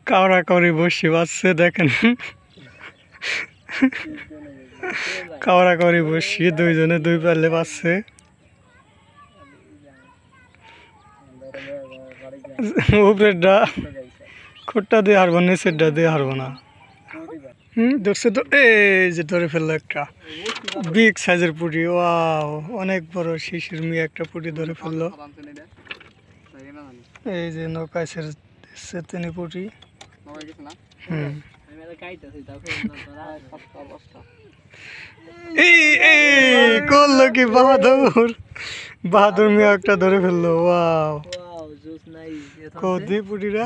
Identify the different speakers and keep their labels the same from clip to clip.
Speaker 1: কাওড়া কাউরি বসে বাজছে দেখেন, কাওড়া কাউরি বসি দুইজনে দুই পারলে পাচ্ছে। উপরেরটা খোটটা দিয়ে হারবো, নিচেরটা দিয়ে হারবো না। ধরছে তো, এই যে ধরে ফেললো একটা বিগ সাইজের পুঁটি। ওয়াও, অনেক বড় শিশির মিয়া একটা পুঁটি ধরে ফেললো। এই যে নৌকায় ছেড়ে তিনি পুঁটি। করলো কি বাহাদুর, বাহাদুর মিয়া একটা ধরে ফেললো। ওয়াও, কদি পুঁটিরা।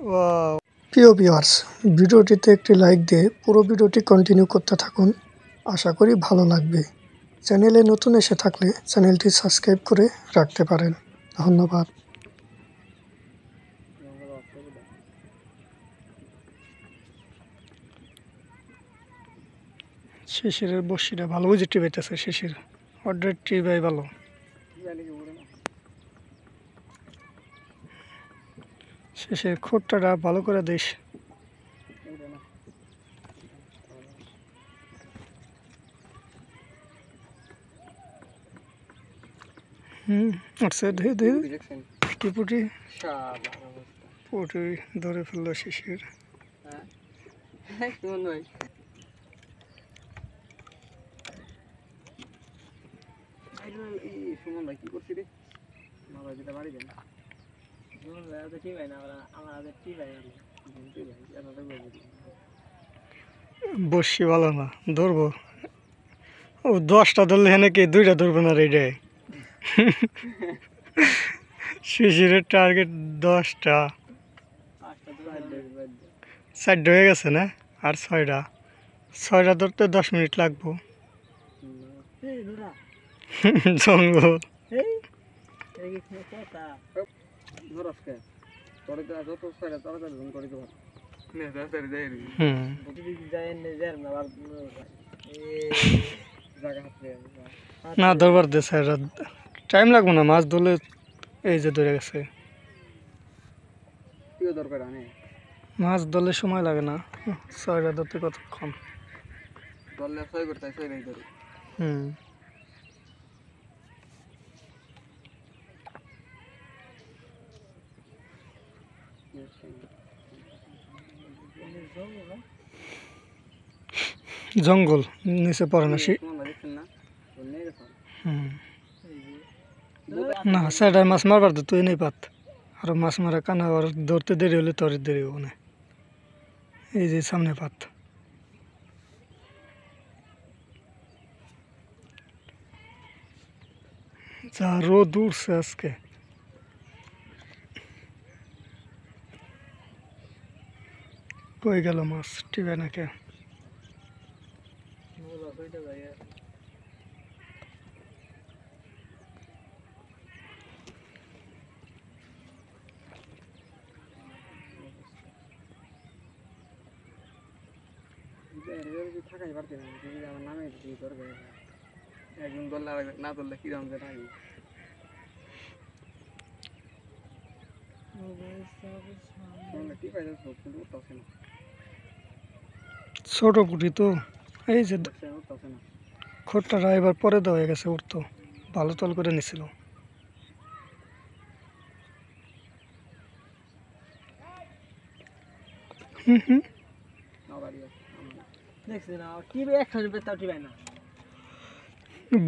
Speaker 1: ওয়াও। প্রিয় ভিউয়ার্স, ভিডিওটিতে একটি লাইক দিয়ে পুরো ভিডিওটি কন্টিনিউ করতে থাকুন, আশা করি ভালো লাগবে। চ্যানেলে নতুন এসে থাকলে চ্যানেলটি সাবস্ক্রাইব করে রাখতে পারেন। ধন্যবাদ। শিশিরের বসিটা ভালো বুঝে টিপাইতেছে, শিশির অর্ডার টিপাই ভালো। শিশির খোট্টাটা ভালো করে দিস। আচ্ছা, কি পুটি, পুটি ধরে ফেললো শিশির। বসি ভালো না, ধরবো ও 10টা ধরলে হেনে কি 2টা ধরবো না রে। শিশিরের টার্গেট 10টা, 4টা হয়ে গেছে না, আর 6টা ধরতে 10 মিনিট লাগবো। জঙ্গল না, ধরবার দে স্যার, টাইম লাগবো না, মাছ ধরলে। এই যে ধরে গেছে, মাছ ধরলে সময় লাগে না। 6টা ধরতে কতক্ষণ? জঙ্গল নিচে পড়ে না না, স্যার মাছ মারবার তো তুই নেই পাত, আর মাছ মারা কানা আর ধরতে দেরি হলে তোর দেরি হবো না। এই যে সামনে পাত, যা রোদ উঠছে আজকে। কই গেল মাছ, টিবে না কে? ছোট পুঁটি তো, এই যে খোট্টাটা এবার পরে দেওয়া হয়ে গেছে, উঠতো ভালো তল করে নিছিল।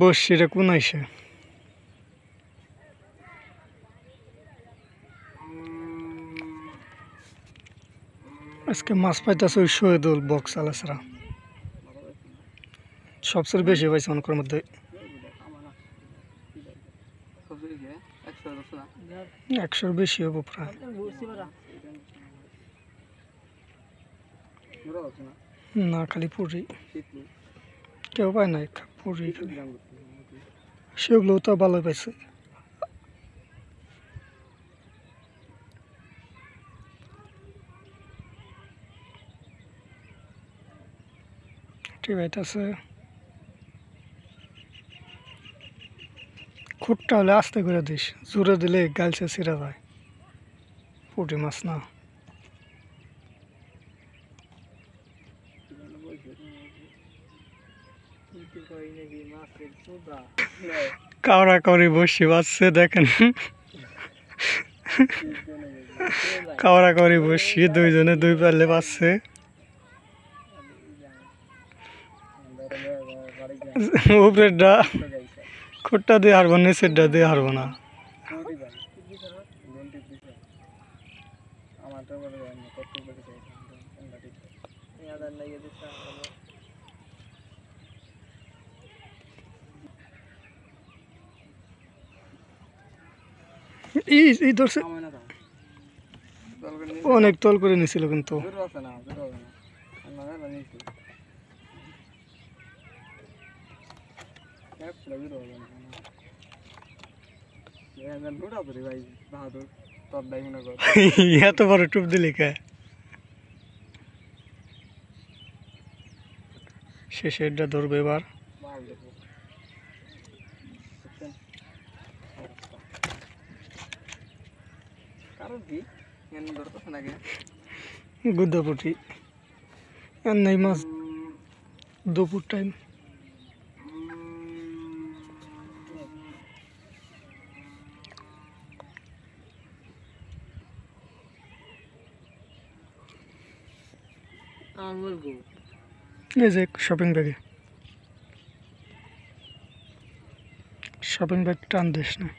Speaker 1: বসিটা কোন আইসে? আজকে মাছ পাইতেছে ওই শহীদুল বক্স আলাসরা, সবচেয়ে বেশি পাইছে অনেকের মধ্যে। 100-র বেশি হবো প্রায়। না, খালি পুরি, কেউ পায় না, পুরি খালি। সেগুলো তো ভালো পাইছে। ঠিক আছে, খুঁটটা হলে আস্তে করে দিস, জোরে দিলে গালছে ছিঁড়া যায়। পুঁটি মাছ না। কাউরা কাউরি বসে বাজছে দেখেন, কাউরা কাউরি বসি দুইজনে দুই পারলে পাচ্ছে। উপরেরটা খুঁটটা দিয়ে হারবো, নিচেরটা দিয়ে হারবো না। এই ধরছে, অনেক তল করে নিছিল কিন্তু। এত বড় টুপ দিলি কে? শেষেরটা ধরবে এবার। গুদ্দাপুটি আর নাই মাছ, দুপুর টাইম। এই যে শপিং ব্যাগে, শপিং ব্যাগ টান দিস না।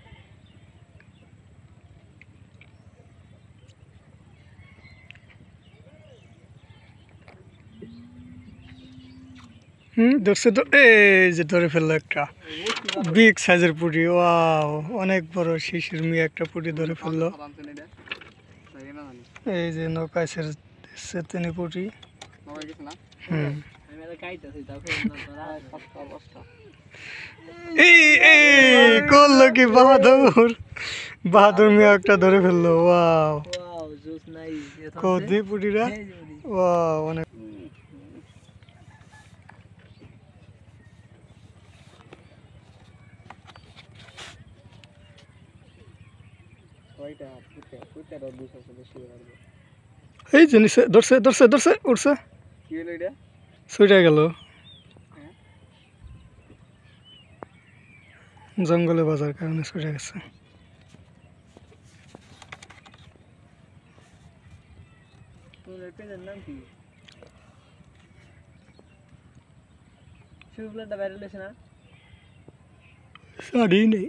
Speaker 1: ধরছে তো, এই যে ধরে ফেললো একটা বিগ সাইজের পুঁটি। ওয়াও, অনেক বড় শিশির মিয়া একটা পুঁটি ধরে ফেললো। এই যে নৌকায় তিনি পুঁটি। এই করলো কি বাহাদুর, বাহাদুর মিয়া একটা ধরে ফেললো। ওয়াও, কদি পুঁটিরা। ওয়াও, অনেক। এই জিনিস ধরছে ধরছে ধরছে, উঠছে, ছুটে গেল। জঙ্গলে বাজার কারণে ছুটে গেছে। শাড়ি নেই।